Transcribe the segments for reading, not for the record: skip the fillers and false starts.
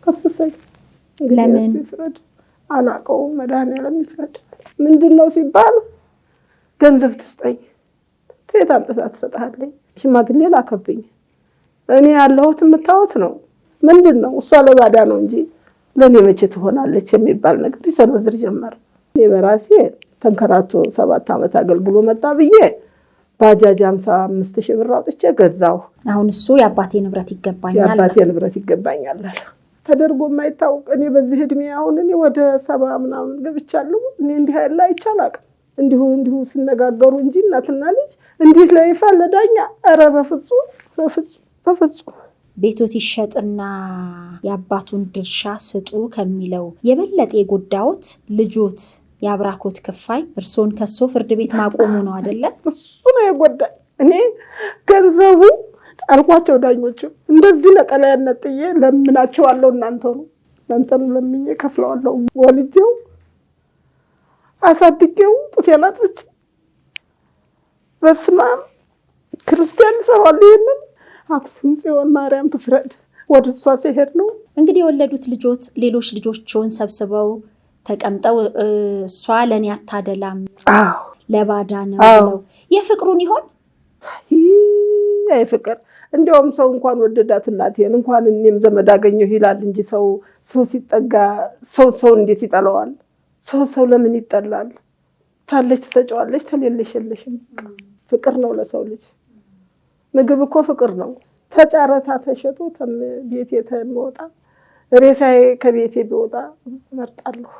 ከሰሰኝ ለምን ሲፍረድ አላቀው መድኃኒዓለም ይፍረድ ምንድነው ሲባል ገንዘብ ትስጠኝ ተየት አምጥታ ትሰጣለኝ ሽማግሌ ላከብኝ እኔ ያለሁት የምታውት ነው ምንድነው እሷ ለባዳ ነው እንጂ ለኔ መቼ ትሆናለች የሚባል ነገር ይሰነዝር ጀመር እኔ በራሴ ተንከራቶ 7 አመት አገልግሎ መጣ ብዬ ባጃጅ 55,000 ብር አውጥቼ ገዛው አሁን እሱ የአባቴ ንብረት ይገባኛል የአባቴ ንብረት ይገባኛል አለ ተደርጎ ማይታወቅ እኔ በዚህ እድሜ አሁን እኔ ወደ 70 ምናምን ገብቻለሁ እኔ እንዲህ አይላ ይቻላል እንዲሁ ሲነጋገሩ እንጂ እናትና ልጅ እንዲህ ለይፋ ለዳኛ አረ በፍጹም ቤቶት ይሸጥና ያባቱን ድርሻ ስጡ ከሚለው የበለጠ የጎዳውት ልጆት ያብራኮት ክፋይ እርሶን ከሶ ፍርድ ቤት ማቆሙ ነው አይደለ እሱ ነው የጎዳኝ እኔ ገንዘቡ አልኳቸው ዳኞቹ እንደዚህ ነጠላ ያነጥዬ ለምናቸው አለው እናንተኑ ለምኜ ከፍለዋለሁ ወልጄው አሳድጌው ጡቴላት ብቻ በስመ አብ ክርስቲያን ሰዋል ይሄንን አክሱም ጽዮን ማርያም ትፍረድ ወደሷ ሲሄድ ነው እንግዲህ የወለዱት ልጆች ሌሎች ልጆችን ሰብስበው ተቀምጠው እሷ ለኔ አታደላም ለባዳ ነው ብለው የፍቅሩን ይሆን ፍቅር እንደውም ሰው እንኳን ወደዳት እናቴን እንኳን እኔም ዘመድ አገኘሁ ይላል እንጂ ሰው ሲጠጋ ሰው እንዴት ይጠላዋል ሰው ለምን ይጠላል ታለች ተሰጫዋለች ተሌለሽ የለሽም ፍቅር ነው ለሰው ልጅ ምግብ እኮ ፍቅር ነው ተጫረታ ተሸጦ ቤቴ ተመውጣ ሬሳዬ ከቤቴ ቢወጣ መርጣለሁ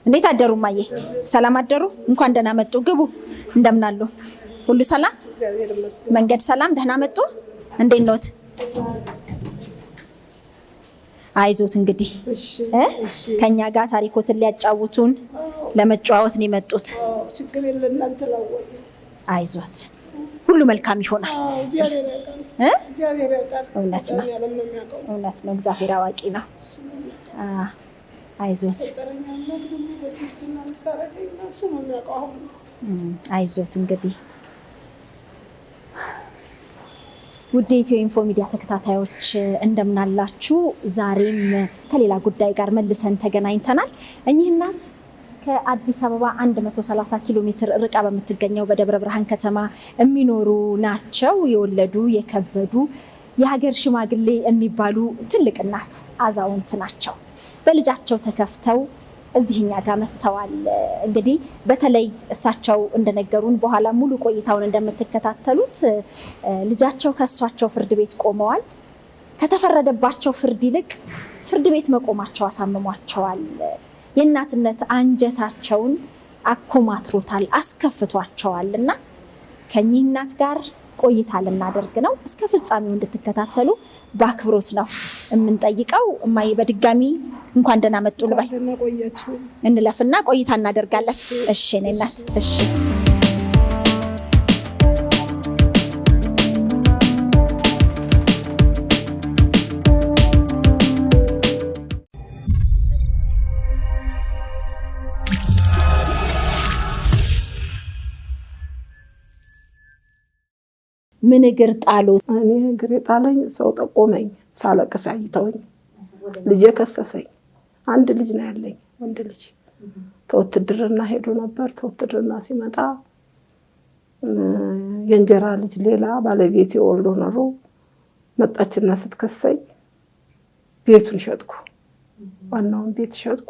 እንዴት አደሩ ማዬ ሰላም አደሩ እንኳን ደህና መጡ ግቡ እንደምን አሉ ሁሉ ሰላም እግዚአብሔር ይመስገን መንገድ ሰላም ደህና መጡ እንዴት ነዎት አይዞት እንግዲህ እሺ ከኛ ጋር ታሪኮትን ሊያጫውቱን ለመጫወት ነው የመጡት ችግር የለንም ተላወቁ አይዞት ሁሉ መልካም ይሆናል እግዚአብሔር ያውቃል እውነት ነው እግዚአብሔር አዋቂ ነው አይዞት አይዞት እንግዲህ ውድ ኢትዮ ኢንፎ ሚዲያ ተከታታዮች እንደምን አላችሁ ዛሬም ከሌላ ጉዳይ ጋር መልሰን ተገናኝተናል እኚህ እናት ከአዲስ አበባ 130 ኪሎ ሜትር ርቃ በምትገኘው በደብረ ብርሃን ከተማ የሚኖሩ ናቸው የወለዱ የከበዱ የሀገር ሽማግሌ የሚባሉ ትልቅ እናት አዛውንት ናቸው በልጃቸው ተከፍተው እዚህኛ ጋር መተዋል እንግዲህ በተለይ እሳቸው እንደነገሩን በኋላ ሙሉ ቆይታውን እንደምትከታተሉት ልጃቸው ከሷቸው ፍርድ ቤት ቆመዋል ከተፈረደባቸው ፍርድ ይልቅ ፍርድ ቤት መቆማቸው አሳምሟቸዋል የእናትነት አንጀታቸውን አኮማትሮታል አስከፍቷቸዋልና ከኚህ እናት ጋር ቆይታ ልናደርግ ነው እስከ ፍጻሜው እንድትከታተሉ በአክብሮት ነው የምንጠይቀው እማዬ በድጋሚ እንኳን ደህና መጡ ልበል እንለፍና ቆይታ እናደርጋለን እሺ እኔ እናት እሺ ምን እግር ጣሉት እኔ እግር ጣለኝ ሰው ጠቆመኝ ሳለቅስ አይተውኝ ልጄ ከሰሰኝ አንድ ልጅ ነው ያለኝ ወንድ ልጅ ተወትድርና ሄዶ ነበር ተወትድርና ሲመጣ የእንጀራ ልጅ ሌላ ባለቤት ወልዶ ነው መጣችና ስትከሰኝ ቤቱን ሸጥኩ ዋናውን ቤት ሸጥኩ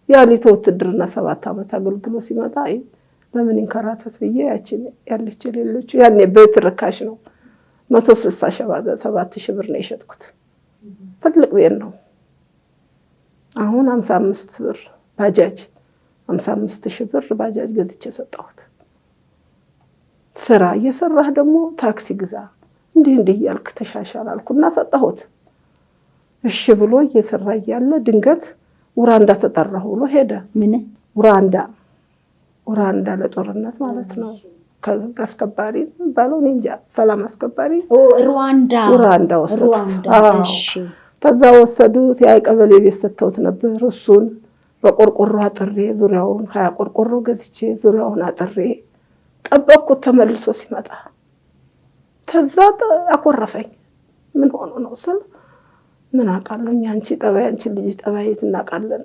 ያሊ ተወትድርና 7 አመት አገልግሎ ሲመጣ ለምን እንከራተት ብዬ ያለች ሌሎች ያኔ ቤት ርካሽ ነው 167,000 ብር ነው የሸጥኩት ትልቅ ቤት ነው አሁን 55 ብር ባጃጅ 55,000 ብር ባጃጅ ገዝቼ ሰጣሁት ስራ እየሰራህ ደግሞ ታክሲ ግዛ እንዲህ ያልክ ተሻሻል አልኩና ሰጣሁት እሺ ብሎ እየሰራ ያለ ድንገት ውራንዳ ተጠራሁ ብሎ ሄደ ምን ውራንዳ ለጦርነት ማለት ነው አስከባሪ ባለው እንጃ ሰላም አስከባሪ ሩዋንዳ ወሰዱት። ከዛ ወሰዱት። የቀበሌ ቤት ሰጥተውት ነበር። እሱን በቆርቆሮ አጥሬ ዙሪያውን 20 ቆርቆሮ ገዝቼ ዙሪያውን አጥሬ ጠበቅኩት። ተመልሶ ሲመጣ ተዛ አኮረፈኝ። ምን ሆኖ ነው ስል ምን አውቃለሁ አንቺ ጠባይ አንቺ ልጅ ጠባይ እናውቃለን።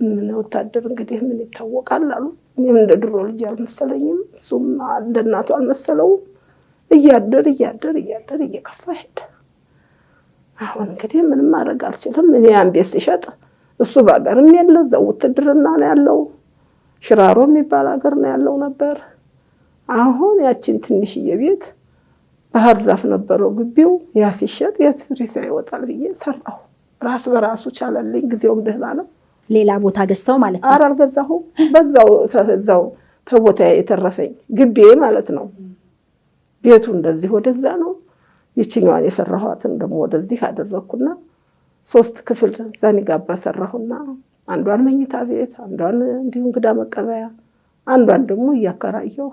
ምን ወታደር እንግዲህ ምን ይታወቃል አሉ። እኔም እንደ ድሮ ልጅ አልመሰለኝም፣ እሱም እንደ እናቱ አልመሰለውም። እያደር እየከፋ ሄደ። አሁን እንግዲህ ምንም ማድረግ አልችልም። እኔ ያን ቤት ሲሸጥ እሱ በአገርም የለ እዛው ውትድርና ነው ያለው። ሽራሮ የሚባል ሀገር ነው ያለው ነበር። አሁን ያችን ትንሽዬ ቤት ባህር ዛፍ ነበረው ግቢው። ያ ሲሸጥ የት ሬሳ ይወጣል ብዬ ሰራሁ። ራስ በራሱ ቻለልኝ። ጊዜውም ደህና ነው። ሌላ ቦታ ገዝተው ማለት ነው? ኧረ አልገዛሁም። በዛው ተቦታ የተረፈኝ ግቢ ማለት ነው። ቤቱ እንደዚህ ወደዛ ነው። ይችኛዋን የሰራኋትን ደግሞ ወደዚህ አደረኩና 3 ክፍል ዛኒጋባ ሰራሁና አንዷን መኝታ ቤት፣ አንዷን እንዲሁ እንግዳ መቀበያ፣ አንዷን ደግሞ እያከራየሁ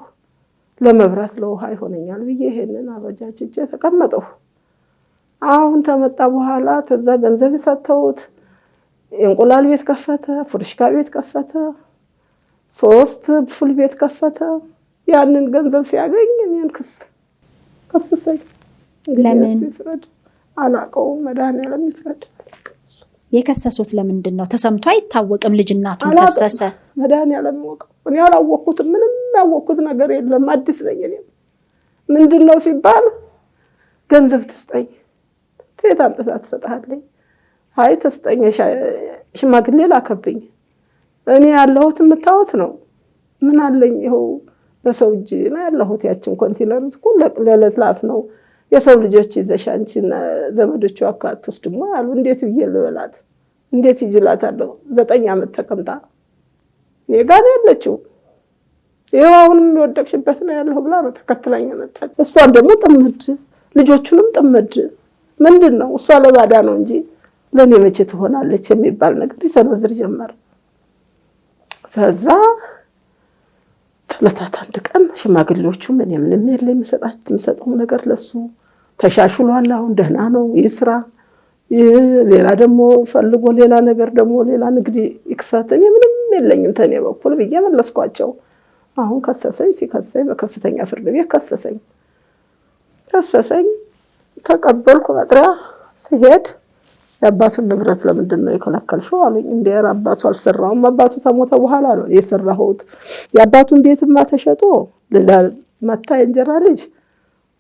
ለመብራት ለውሃ ይሆነኛል ብዬ ይሄንን አበጃጅቼ ተቀመጠሁ። አሁን ተመጣ በኋላ ተዛ ገንዘብ ሰጥተውት እንቁላል ቤት ከፈተ፣ ፍርሽካ ቤት ከፈተ፣ 3 ፉል ቤት ከፈተ። ያንን ገንዘብ ሲያገኝ እኔን ከሰሰኝ። ለምን ይፍረድ አላውቀውም። መድኃኒዓለም ይፍረድ። የከሰሱት ለምንድን ነው ተሰምቶ አይታወቅም። ልጅናቱን ከሰሰ። መድኃኒዓለም ይወቀው። እኔ አላወቅኩትም። ምንም ያወቅኩት ነገር የለም። አዲስ ነኝ እኔ። ምንድነው ሲባል ገንዘብ ትስጠኝ። ከየት አምጥታ ትሰጣለኝ? አይ ተስጠኝ። ሽማግሌ ላከብኝ። እኔ ያለሁት የምታወት ነው። ምን አለኝ? ይኸው በሰው እጅ ነው ያለሁት። ያችን ኮንቴነር እኮ ለዕለት ላፍ ነው። የሰው ልጆች ይዘሽ አንቺን ዘመዶቹ አካቱስ ደግሞ ያሉ። እንዴት ብዬ ልበላት? እንዴት ይጅላታለሁ? 9 ዓመት ተቀምጣ እኔ ጋር ያለችው። ይኸው አሁንም የወደቅሽበት ነው ያለው ብላ ነው ተከትላኝ መጣች። እሷን ደግሞ ጥምድ ልጆቹንም ጥምድ። ምንድን ነው እሷ ለባዳ ነው እንጂ ለኔ መቼ ትሆናለች የሚባል ነገር ይሰነዝር ጀመር። ከዛ ተለታት አንድ ቀን ሽማግሌዎቹ ምን ምንም የለም የምሰጠው ነገር ለሱ ተሻሽሏል። አሁን ደህና ነው ይስራ። ሌላ ደግሞ ፈልጎ ሌላ ነገር ደግሞ ሌላ ንግድ ይክፈት። እኔ ምንም የለኝም ተኔ በኩል ብዬ መለስኳቸው። አሁን ከሰሰኝ። ሲከሰኝ በከፍተኛ ፍርድ ቤት ከሰሰኝ። ተቀበልኩ። መጥሪያ ሲሄድ የአባቱን ንብረት ለምንድን ነው የከለከልሽው አሉኝ። እንደ አባቱ አልሰራውም። አባቱ ተሞተ በኋላ ነው የሰራሁት። የአባቱን ቤትማ ተሸጦ መታ የእንጀራ ልጅ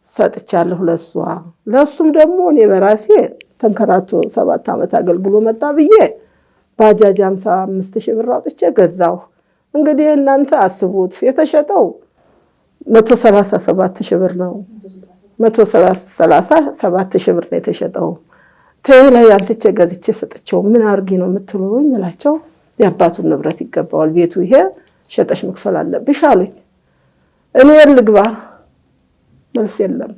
ሰጥቻለሁ ለሱም ደግሞ እኔ በራሴ ተንከራቶ 7 ዓመት አገልግሎ መጣ ብዬ ባጃጅ 55,000 ብር አውጥቼ ገዛሁ። እንግዲህ እናንተ አስቡት። የተሸጠው 137,000 ብር ነው። 137,000 ብር ነው የተሸጠው። ተላይ አንስቼ ገዝቼ ሰጥቼው ምን አርጊ ነው የምትሉኝ? እላቸው የአባቱን ንብረት ይገባዋል፣ ቤቱ ይሄ ሸጠሽ መክፈል አለብሽ አሉኝ። እኔ ልግባ መልስ የለም።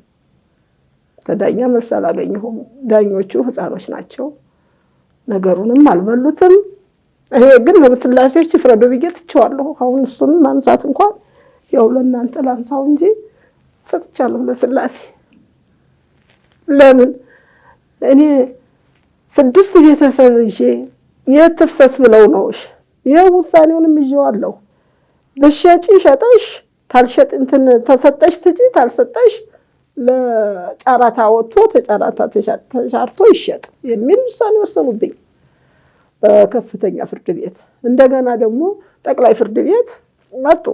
ተዳኛ መልስ አላገኘሁም። ዳኞቹ ህፃኖች ናቸው። ነገሩንም አልበሉትም። እኔ ግን ለስላሴዎች ይፍረዱ ብዬ ትቼዋለሁ። አሁን እሱን ማንሳት እንኳን ያው ለእናንተ ላንሳው እንጂ ሰጥቻለሁ ለስላሴ። ለምን እኔ 6 ቤተሰብ ይዤ የትፍሰስ ብለው ነውሽ? ይሄው ውሳኔውንም ይዤዋለሁ። በሸጪ ሸጠሽ ታልሸጥ እንትን ተሰጠሽ ስጪ፣ ታልሰጠሽ ለጫራታ ወጥቶ ተጫራታ ተሻርቶ ይሸጥ የሚል ውሳኔ ወሰኑብኝ በከፍተኛ ፍርድ ቤት። እንደገና ደግሞ ጠቅላይ ፍርድ ቤት መጡ።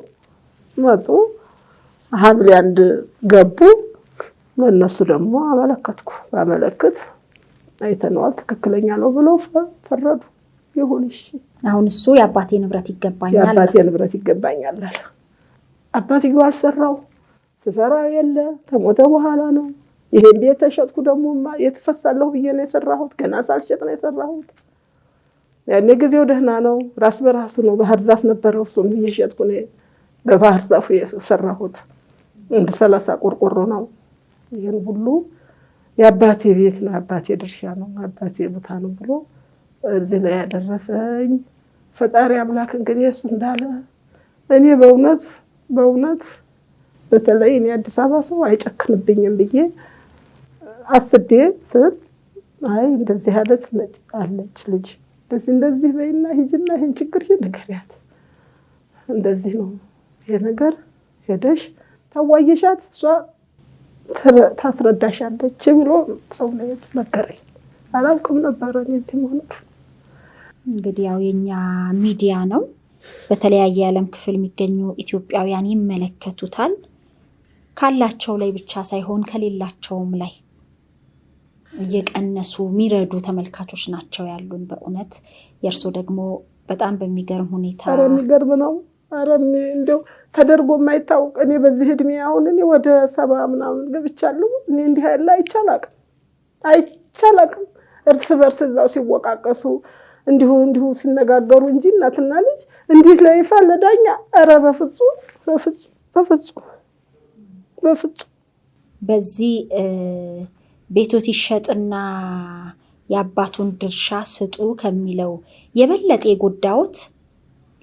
ሐምሌ 1 ገቡ። ለነሱ ደግሞ አመለከትኩ። ባመለክት አይተነዋል ትክክለኛ ነው ብለው ፈረዱ። ይሁን እሺ። አሁን እሱ የአባቴ ንብረት ይገባኛል አለ። አባትየው አልሰራው ስፈራው የለ ተሞተ በኋላ ነው። ይሄን ቤት ተሸጥኩ ደግሞ የተፈሳለሁ ብዬ ነው የሰራሁት። ገና ሳልሸጥ ነው የሰራሁት። ያኔ ጊዜው ደህና ነው። ራስ በራሱ ነው። ባህር ዛፍ ነበረው። እሱም እየሸጥኩ ነው በባህር ዛፉ የሰራሁት። እንደ 30 ቆርቆሮ ነው። ይሄን ሁሉ የአባቴ ቤት ነው፣ የአባቴ ድርሻ ነው፣ የአባቴ ቦታ ነው ብሎ እዚህ ላይ ያደረሰኝ ፈጣሪ አምላክ እንግዲህ እሱ እንዳለ። እኔ በእውነት በተለይ እኔ አዲስ አበባ ሰው አይጨክንብኝም ብዬ አስቤ ስል አይ እንደዚህ ያለት ልጅ አለች ልጅ እንደዚህ በይና ሂጂና ይሄን ችግር ንገሪያት፣ እንደዚህ ነው ይሄ ነገር ሄደሽ ታዋየሻት እሷ ታስረዳሻለች ብሎ ሰው ነው ነገረኝ። አላውቅም ነበር እዚህ መሆኑ። እንግዲህ ያው የኛ ሚዲያ ነው፣ በተለያየ የዓለም ክፍል የሚገኙ ኢትዮጵያውያን ይመለከቱታል። ካላቸው ላይ ብቻ ሳይሆን ከሌላቸውም ላይ እየቀነሱ የሚረዱ ተመልካቾች ናቸው ያሉን። በእውነት የእርሶ ደግሞ በጣም በሚገርም ሁኔታ የሚገርም ነው። እንደው ተደርጎ የማይታወቅ እኔ በዚህ እድሜ አሁን እኔ ወደ 70 ምናምን ገብቻለሁ። እኔ እንዲህ ያለ አይቻላቅም። እርስ በርስ እዛው ሲወቃቀሱ እንዲሁ ሲነጋገሩ እንጂ እናትና ልጅ እንዲህ ለይፋ ለዳኛ ኧረ በፍጹም በፍጹም በፍጹም በፍጹም። በዚህ ቤቶት ይሸጥና የአባቱን ድርሻ ስጡ ከሚለው የበለጠ የጎዳዎት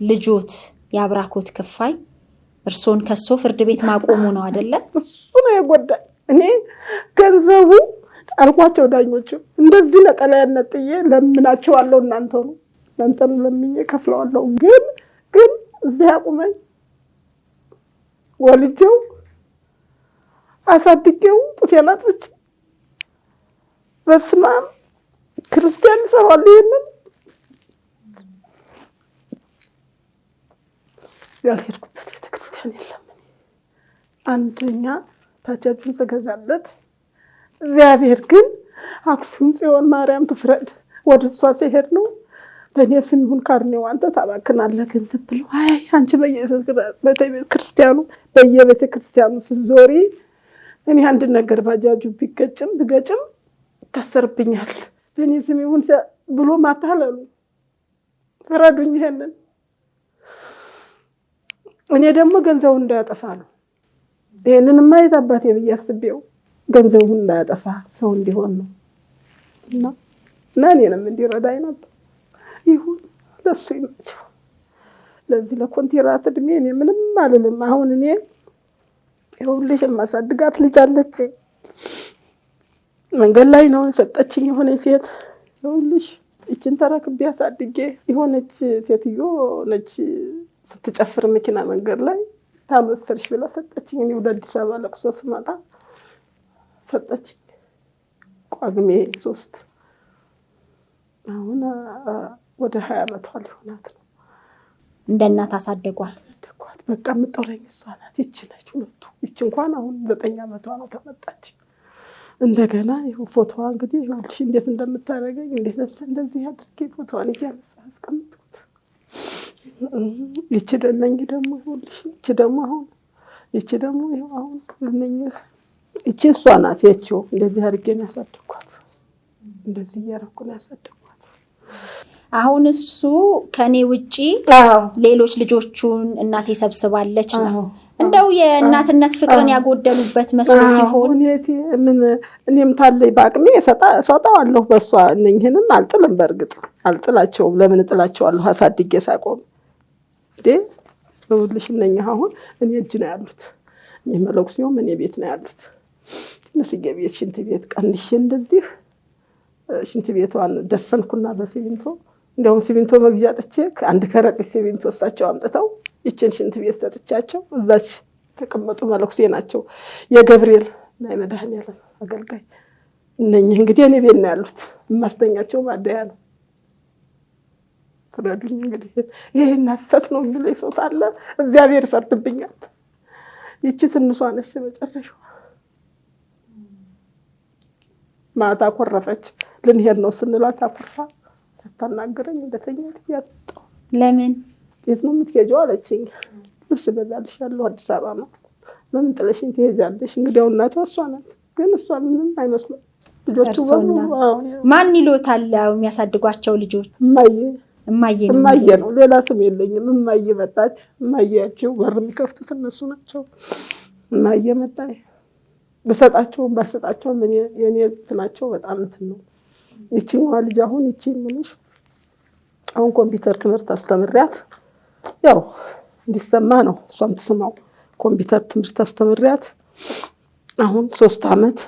ልጆት የአብራኮት ክፋይ እርሶን ከሶ ፍርድ ቤት ማቆሙ ነው አይደለም? እሱ ነው የጎዳኝ። እኔ ገንዘቡ አልኳቸው ዳኞቹ እንደዚህ ነጠላ ያነጥዬ ለምናቸዋለሁ እናንተን ለምኜ ከፍለዋለሁ። ግን እዚህ አቁመኝ ወልጄው አሳድጌው ጡቴን አጥብቼ በስመ አብ ክርስቲያን ይሰራል። ይሄንን ያልሄድኩበት ቤተክርስቲያን የለም። አንደኛ ባጃጁን ስገዛለት እግዚአብሔር ግን አክሱም ጽዮን ማርያም ትፍረድ ወደ እሷ ሲሄድ ነው በእኔ ስም ይሁን ካርኔው አንተ ታባክናለህ ገንዘብ ብለው አይ አንቺ በየቤተ ክርስቲያኑ ስትዞሪ እኔ አንድ ነገር ባጃጁ ብገጭም ታሰርብኛል በእኔ ስም ይሁን ብሎ ማታለሉ ፍረዱኝ። ይሄንን እኔ ደግሞ ገንዘቡን እንዳያጠፋ ነው ይሄንን ማየት አባቴ ብዬ አስቤው ገንዘቡን እንዳያጠፋ ሰው እንዲሆን ነው እና እኔንም እንዲረዳኝ ነበር። ይሁን ለሱ ይመቸው። ለዚህ ለኮንትራት እድሜ እኔ ምንም አልልም። አሁን እኔ ይኸውልሽ የማሳድጋት ልጅ አለች መንገድ ላይ ነው የሰጠችኝ የሆነ ሴት። ይኸውልሽ እችን ተረክቤ አሳድጌ የሆነች ሴትዮ ነች ስትጨፍር መኪና መንገድ ላይ ታመሰርሽ ብላ ሰጠችኝ። እኔ ወደ አዲስ አበባ ለቅሶ ስመጣ ሰጠችኝ። ቋግሜ 3 አሁን ወደ 20 ዓመቷ ሊሆናት ነው። እንደ እናት አሳደጓት። በቃ የምትጦረኝ እሷ ናት። ይቺ ነች ሁለቱ። ይቺ እንኳን አሁን 9 ዓመቷ ነው ተመጣች። እንደገና ይኸው ፎቶዋ እንግዲህ ይኸውልሽ እንዴት እንደምታደርገኝ እንዴት እንደዚህ አድርጌ ፎቶዋን እያነሳ አስቀምጥኩት። ይቺ ደግሞ ይኸውልሽ ይቺ ደግሞ ይኸው አሁን እነኝህ ይቺ እሷ ናት። የቺው እንደዚህ አድርጌ ነው ያሳደግኳት። እንደዚህ እያደረኩ ነው ያሳደግኳት። አሁን እሱ ከኔ ውጪ ሌሎች ልጆቹን እናቴ ሰብስባለች ነው። እንደው የእናትነት ፍቅርን ያጎደሉበት መስሎት ይሆን? እኔም ታለይ በአቅሜ ሰጣዋለሁ በሷ። እነኝህንም አልጥልም፣ በእርግጥ አልጥላቸውም። ለምን እጥላቸዋለሁ? አሳድጌ ሳቆም ለሁልሽ እነኝህ አሁን እኔ እጅ ነው ያሉት። እኔ መለኩሴውም እኔ ቤት ነው ያሉት። ትንሽዬ ቤት ሽንት ቤት ቀንሼ እንደዚህ ሽንት ቤቷን ደፈንኩና በሲሚንቶ እንደውም ሲሚንቶ መግዣ ጥቼ አንድ ከረጢት ሲሚንቶ ወሳቸው አምጥተው ይችን ሽንት ቤት ሰጥቻቸው እዛች ተቀመጡ። መለኩሴ ናቸው የገብርኤል እና የመድኃኔዓለም አገልጋይ። እነኝህ እንግዲህ እኔ ቤት ነው ያሉት። የማስተኛቸው ማደያ ነው። ፍረዱኝ እንግዲህ ይሄን ሐሰት ነው የሚለኝ ሰው ታለ እግዚአብሔር ይፈርድብኛል። ይቺ ትንሿ ነች መጨረሻዋ። ማታ ኮረፈች። ልንሄድ ነው ስንላት አኩርፋ ሳታናግረኝ እንደተኛት ያጣው። ለምን የት ነው የምትሄጂው አለችኝ። ልብስ እገዛልሻለሁ አዲስ አበባ ነው። ለምን ጥለሽኝ ትሄጃለሽ? እንግዲያው እናቷ እሷ ናት። ግን እሷ ምንም አይመስሉም ልጆቹ። ማን ይሎታል የሚያሳድጓቸው ልጆች? እማዬ ነው። ሌላ ስም የለኝም። እማዬ መጣች። እማዬያቸው በር የሚከፍቱት እነሱ ናቸው። እማዬ መጣች። በሰጣቸውም ባሰጣቸውም የኔ እንትናቸው በጣም እንትን ነው። ይቺኛዋ ልጅ አሁን ይቺ ምንሽ አሁን ኮምፒውተር ትምህርት አስተምሪያት ያው እንዲሰማ ነው እሷም ትስማው። ኮምፒውተር ትምህርት አስተምሪያት አሁን 3 አመት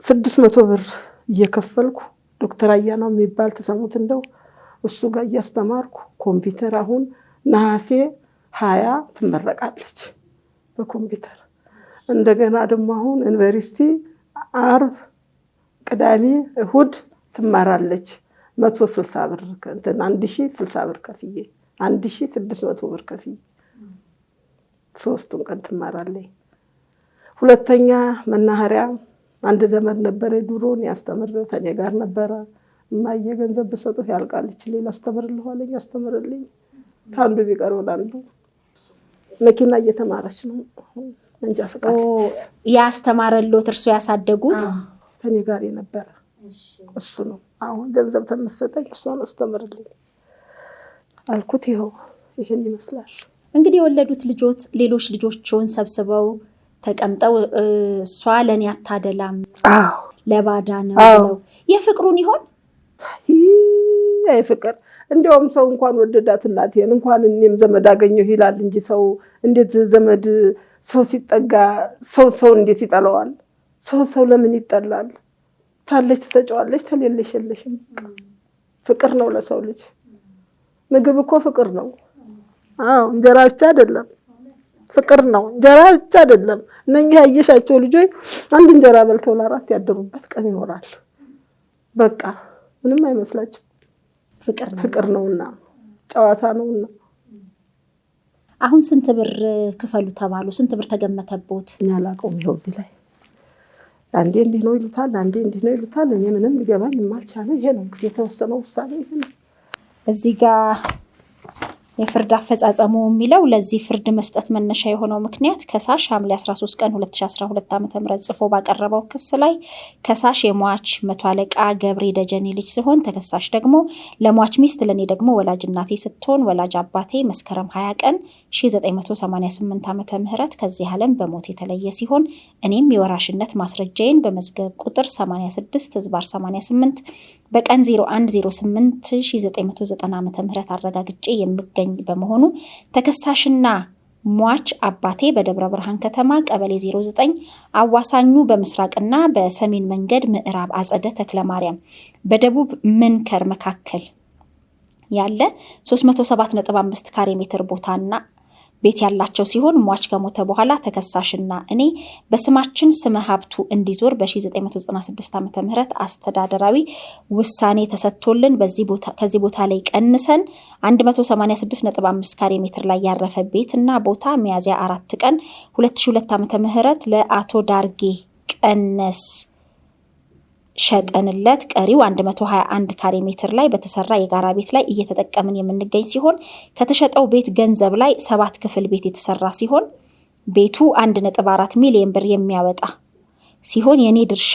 600 ብር እየከፈልኩ ዶክተር አያናው የሚባል ተሰሙት እንደው እሱ ጋር እያስተማርኩ ኮምፒውተር አሁን ነሐሴ 20 ትመረቃለች በኮምፒውተር። እንደገና ደግሞ አሁን ዩኒቨርሲቲ አርብ ቅዳሜ እሁድ ትማራለች 160 ብር እንትን 1060 ብር ከፍዬ 1600 ብር ከፍዬ 3 ቀን ትማራለች። ሁለተኛ መናኸሪያ አንድ ዘመድ ነበረ ድሮን ያስተምረው ተኔ ጋር ነበረ። ማየ ገንዘብ በሰጠው ያልቃልች ሌላ አስተምርልህ አለኝ አስተምርልኝ። ታንዱ ቢቀር ወላንዱ መኪና እየተማረች ነው መንጃ ፈቃድ ያስተማረልዎት እርሱ ያሳደጉት ተኔ ጋር የነበረ እሱ ነው። አሁን ገንዘብ ተመሰጠኝ እሷን አስተምርልኝ አልኩት። ይሄን ይመስላል እንግዲህ የወለዱት ልጆች ሌሎች ልጆችን ሰብስበው ተቀምጠው እሷ ለኔ አታደላም ለባዳ ነው ብለው የፍቅሩን ይሆን ፍቅር እንደውም ሰው እንኳን ወደዳት እናቴን እንኳን እኔም ዘመድ አገኘሁ ይላል እንጂ ሰው እንዴት ዘመድ ሰው ሲጠጋ ሰው እንዴት ይጠላዋል? ሰው ለምን ይጠላል? ታለች ተሰጫዋለች ተሌለሽ የለሽም። ፍቅር ነው ለሰው ልጅ። ምግብ እኮ ፍቅር ነው። እንጀራ ብቻ አይደለም ፍቅር ነው። እንጀራ ብቻ አይደለም። እነኚህ ያየሻቸው ልጆች አንድ እንጀራ በልተው ለአራት ያደሩበት ቀን ይኖራል። በቃ ምንም አይመስላችሁ ፍቅር ነውና ጨዋታ ነውና። አሁን ስንት ብር ክፈሉ ተባሉ? ስንት ብር ተገመተቦት? እኛ አላውቀውም። ይኸው እዚህ ላይ አንዴ እንዲህ ነው ይሉታል፣ አንዴ እንዲህ ነው ይሉታል። እኔ ምንም ሊገባኝ የማልቻለ ይሄ ነው እንግዲህ የተወሰነው ውሳኔ ይሄ ነው። እዚህ ጋር የፍርድ አፈጻጸሙ የሚለው ለዚህ ፍርድ መስጠት መነሻ የሆነው ምክንያት ከሳሽ ሐምሌ 13 ቀን 2012 ዓ.ም ጽፎ ባቀረበው ክስ ላይ ከሳሽ የሟች መቶ አለቃ ገብሬ ደጀኔ ልጅ ሲሆን ተከሳሽ ደግሞ ለሟች ሚስት ለኔ ደግሞ ወላጅ እናቴ ስትሆን ወላጅ አባቴ መስከረም 20 ቀን 1988 ዓ.ም ከዚህ ዓለም በሞት የተለየ ሲሆን እኔም የወራሽነት ማስረጃዬን በመዝገብ ቁጥር 86/88 በቀን 01/08/1990 ዓ.ም አረጋግጬ የምገኝ በመሆኑ ተከሳሽና ሟች አባቴ በደብረ ብርሃን ከተማ ቀበሌ 09 አዋሳኙ በመስራቅና በሰሜን መንገድ ምዕራብ አጸደ ተክለ ማርያም በደቡብ መንከር መካከል ያለ 307.5 ካሬ ሜትር ቦታና ቤት ያላቸው ሲሆን ሟች ከሞተ በኋላ ተከሳሽና እኔ በስማችን ስመ ሀብቱ እንዲዞር በ1996 ዓ.ም አስተዳደራዊ ውሳኔ ተሰጥቶልን ከዚህ ቦታ ላይ ቀንሰን 186.5 ካሬ ሜትር ላይ ያረፈ ቤትና ቦታ ሚያዝያ 4 ቀን 2002 ዓ.ም ለአቶ ዳርጌ ቀነስ ሸጠንለት ቀሪው 121 ካሬ ሜትር ላይ በተሰራ የጋራ ቤት ላይ እየተጠቀምን የምንገኝ ሲሆን ከተሸጠው ቤት ገንዘብ ላይ 7 ክፍል ቤት የተሰራ ሲሆን ቤቱ 1.4 ሚሊዮን ብር የሚያወጣ ሲሆን የኔ ድርሻ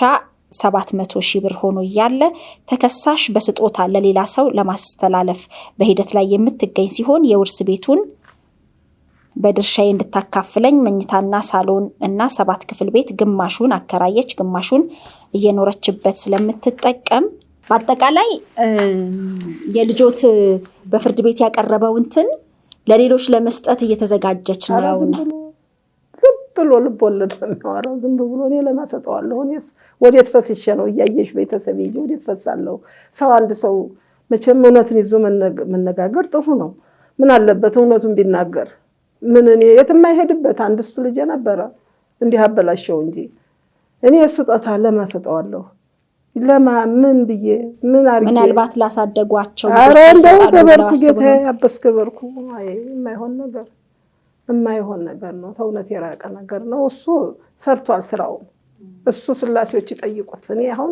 700,000 ብር ሆኖ ያለ ተከሳሽ በስጦታ ለሌላ ሰው ለማስተላለፍ በሂደት ላይ የምትገኝ ሲሆን የውርስ ቤቱን በድርሻዬ እንድታካፍለኝ መኝታና ሳሎን እና 7 ክፍል ቤት ግማሹን አከራየች ግማሹን እየኖረችበት ስለምትጠቀም በአጠቃላይ የልጆት በፍርድ ቤት ያቀረበው እንትን ለሌሎች ለመስጠት እየተዘጋጀች ነው። ዝም ብሎ ልቦለድ ነው። ዝም ብሎ እኔ ለማሰጠዋለሁ እኔስ ወዴት ፈስሼ ነው እያየሽ ቤተሰብ ይዤ ወዴት ፈሳለሁ? ሰው አንድ ሰው መቼም እውነትን ይዞ መነጋገር ጥሩ ነው። ምን አለበት እውነቱን ቢናገር? ምን እኔ የትም አይሄድበት አንድ እሱ ልጅ ነበረ እንዲህ አበላሸው እንጂ እኔ እሱ ጣታ ለማሰጠዋለሁ ምን ብዬ ምን አርጌ ምናልባት ላሳደጓቸው እንደው ገበርኩ ጌታ ያበስከበርኩ የማይሆን ነገር ነው። ተውነት የራቀ ነገር ነው። እሱ ሰርቷል ስራው። እሱ ስላሴዎች ይጠይቁት። እኔ አሁን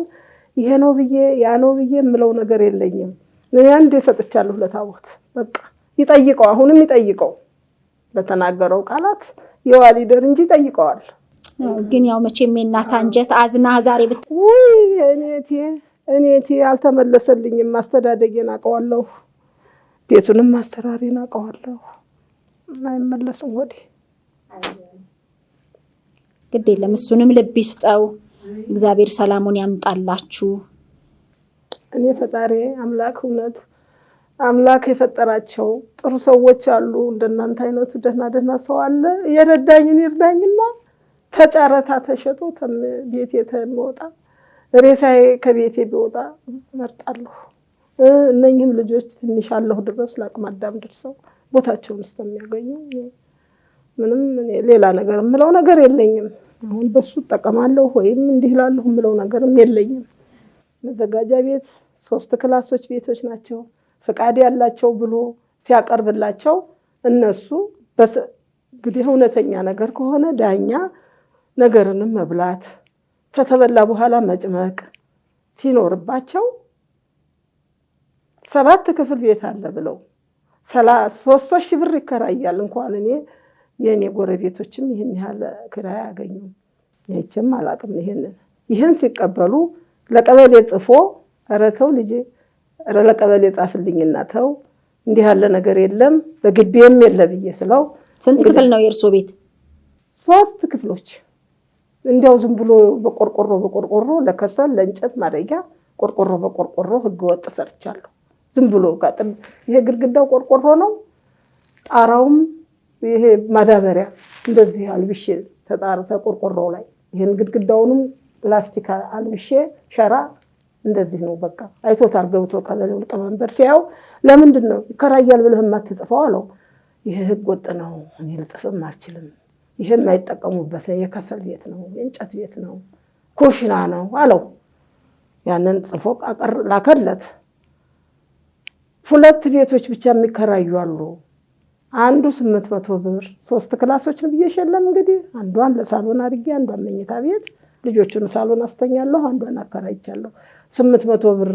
ይሄ ነው ብዬ ያ ነው ብዬ የምለው ነገር የለኝም። እኔ አንዴ ሰጥቻለሁ ለታቦት በቃ ይጠይቀው። አሁንም ይጠይቀው በተናገረው ቃላት የዋሊደር እንጂ ጠይቀዋል። ግን ያው መቼም የእናት አንጀት አዝና ዛሬ እኔቴ አልተመለሰልኝም። ማስተዳደጌን አውቀዋለሁ፣ ቤቱንም ማስተራሪን አውቀዋለሁ። አይመለስም ወዴ ግድ የለም እሱንም ልብ ይስጠው። እግዚአብሔር ሰላሙን ያምጣላችሁ። እኔ ፈጣሪ አምላክ እውነት አምላክ የፈጠራቸው ጥሩ ሰዎች አሉ። እንደናንተ አይነቱ ደህና ሰው አለ። የረዳኝን ይርዳኝና ተጫረታ ተሸጦ ቤቴ ተመወጣ ሬሳዬ ከቤቴ ቢወጣ መርጣለሁ። እነኚህም ልጆች ትንሽ አለሁ ድረስ ለአቅመ አዳም ደርሰው ቦታቸውን እስከሚያገኙ ምንም ሌላ ነገር የምለው ነገር የለኝም። አሁን በሱ እጠቀማለሁ ወይም እንዲህ እላለሁ የምለው ነገርም የለኝም። መዘጋጃ ቤት 3 ክላሶች ቤቶች ናቸው። ፍቃድ ያላቸው ብሎ ሲያቀርብላቸው እነሱ እንግዲህ እውነተኛ ነገር ከሆነ ዳኛ ነገርንም መብላት ተተበላ በኋላ መጭመቅ ሲኖርባቸው 7 ክፍል ቤት አለ ብለው 3,000 ብር ይከራያል። እንኳን እኔ የኔ ጎረቤቶችም ይሄን ያህል ክራይ አያገኙም። ያችም አላቅም። ይሄን ሲቀበሉ ለቀበሌ ጽፎ ኧረ ተው ልጄ ኧረ ለቀበሌ ጻፍልኝና ተው እንዲህ ያለ ነገር የለም በግቢም የለ ብዬ ስለው ስንት ክፍል ነው የእርሶ ቤት? 3 ክፍሎች እንዲያው ዝም ብሎ በቆርቆሮ ለከሰል ለእንጨት ማድረጊያ ቆርቆሮ በቆርቆሮ ህገወጥ ሰርቻለሁ። ዝም ብሎ ጋጥም ይሄ ግድግዳው ቆርቆሮ ነው። ጣራውም ይሄ ማዳበሪያ እንደዚህ አልብሼ ተጣርተ ቆርቆሮ ላይ ይሄን ግድግዳውንም ፕላስቲክ አልብሼ ሸራ እንደዚህ ነው። በቃ አይቶታል ገብቶ ቀበሌው ሊቀመንበር ሲያው ለምንድን ነው ይከራያል ብለህ የማትጽፈው አለው። ይሄ ህገወጥ ነው እኔ ልጽፍም አልችልም። ይሄ የማይጠቀሙበት የከሰል ቤት ነው የእንጨት ቤት ነው ኩሽና ነው አለው። ያንን ጽፎ ላከለት። 2 ቤቶች ብቻ የሚከራዩ አሉ። አንዱ 800 ብር 3 ክላሶችን ብዬሽለም እንግዲህ አንዷን ለሳሎን አድርጌ አንዷን መኝታ ቤት ልጆቹን ሳሎን አስተኛለሁ አንዷን አከራይቻለሁ። 800 ብር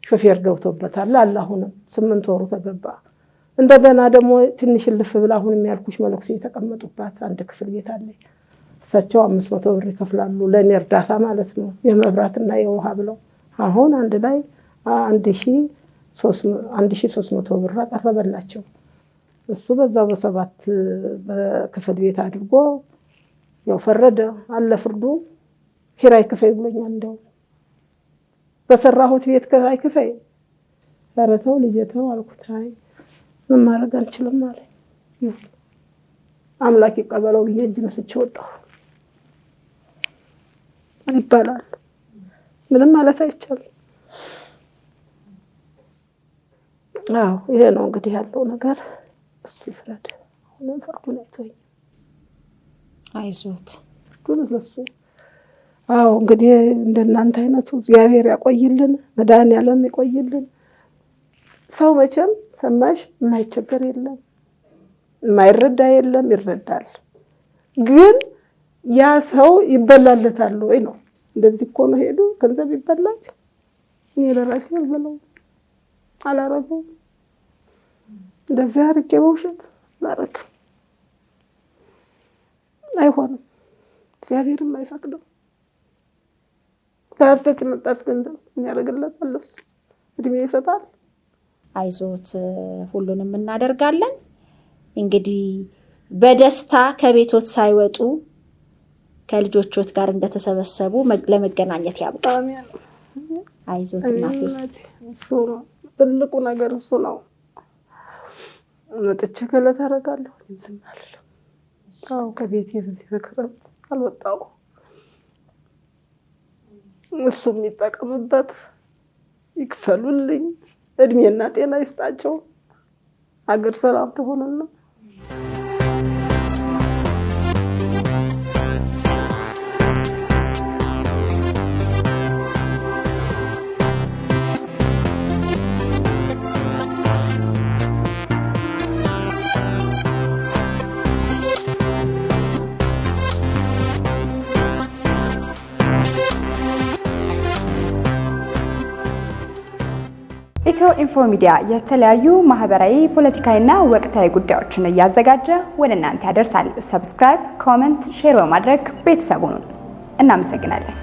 ሾፌር ገብቶበታል አለ። አሁንም 8 ወሩ ተገባ። እንደገና ደግሞ ትንሽ ልፍ ብላ አሁን የሚያልኩሽ መለክሴ የተቀመጡባት 1 ክፍል ቤት አለ። እሳቸው 500 ብር ይከፍላሉ ለኔ እርዳታ ማለት ነው የመብራትና የውሃ ብለው። አሁን አንድ ላይ 1300 ብር አቀረበላቸው። እሱ በዛው በ7 በክፍል ቤት አድርጎ ያው ፈረደ አለ ፍርዱ። ኪራይ ክፈይ ብሎኛል። እንደው በሰራሁት ቤት ኪራይ ክፈይ ኧረ ተው ልጄ ተው አልኩት። አይ ምን ማድረግ አንችልም ማለት አምላክ ይቀበለው ብዬ እጅ መስቼ ወጣሁ ይባላል። ምንም ማለት አይቻልም። አዎ ይሄ ነው እንግዲህ ያለው ነገር። እሱ ይፍረድ። አሁንም ፍርዱን አይተወኝ። አይዞት ፍርዱን ለሱ። አዎ እንግዲህ እንደናንተ አይነቱ እግዚአብሔር ያቆይልን፣ መድኃኒዓለም ይቆይልን። ሰው መቼም ሰማሽ የማይቸገር የለም የማይረዳ የለም፣ ይረዳል። ግን ያ ሰው ይበላለታል ወይ ነው? እንደዚህ እኮ ነው ሄዱ ገንዘብ ይበላል። እኔ ለራሴ አልበላው አላረገው እንደዚህ አርቄ በውሸት ላረክ አይሆንም። እግዚአብሔርም አይፈቅደው። በሐሰት የመጣስ ገንዘብ የሚያደርግለታል እሱ እድሜ ይሰጣል። አይዞት ሁሉንም እናደርጋለን። እንግዲህ በደስታ ከቤቶት ሳይወጡ ከልጆቾት ጋር እንደተሰበሰቡ ለመገናኘት ያብቃ። አሜን። አይዞት እናቴ። እሱ ትልቁ ነገር እሱ ነው። መጥቼ ከለት አደርጋለሁ ዝም አልልም። አዎ ከቤቴ በዚህ በክረምት አልወጣሁ። እሱ የሚጠቀምበት ይክፈሉልኝ፣ እድሜና ጤና ይስጣቸው፣ አገር ሰላም ትሆንና ኢትዮ ኢንፎ ሚዲያ የተለያዩ ማህበራዊ፣ ፖለቲካዊና ወቅታዊ ጉዳዮችን እያዘጋጀ ወደ እናንተ ያደርሳል። ሰብስክራይብ፣ ኮሜንት፣ ሼር በማድረግ ቤተሰቡን እናመሰግናለን።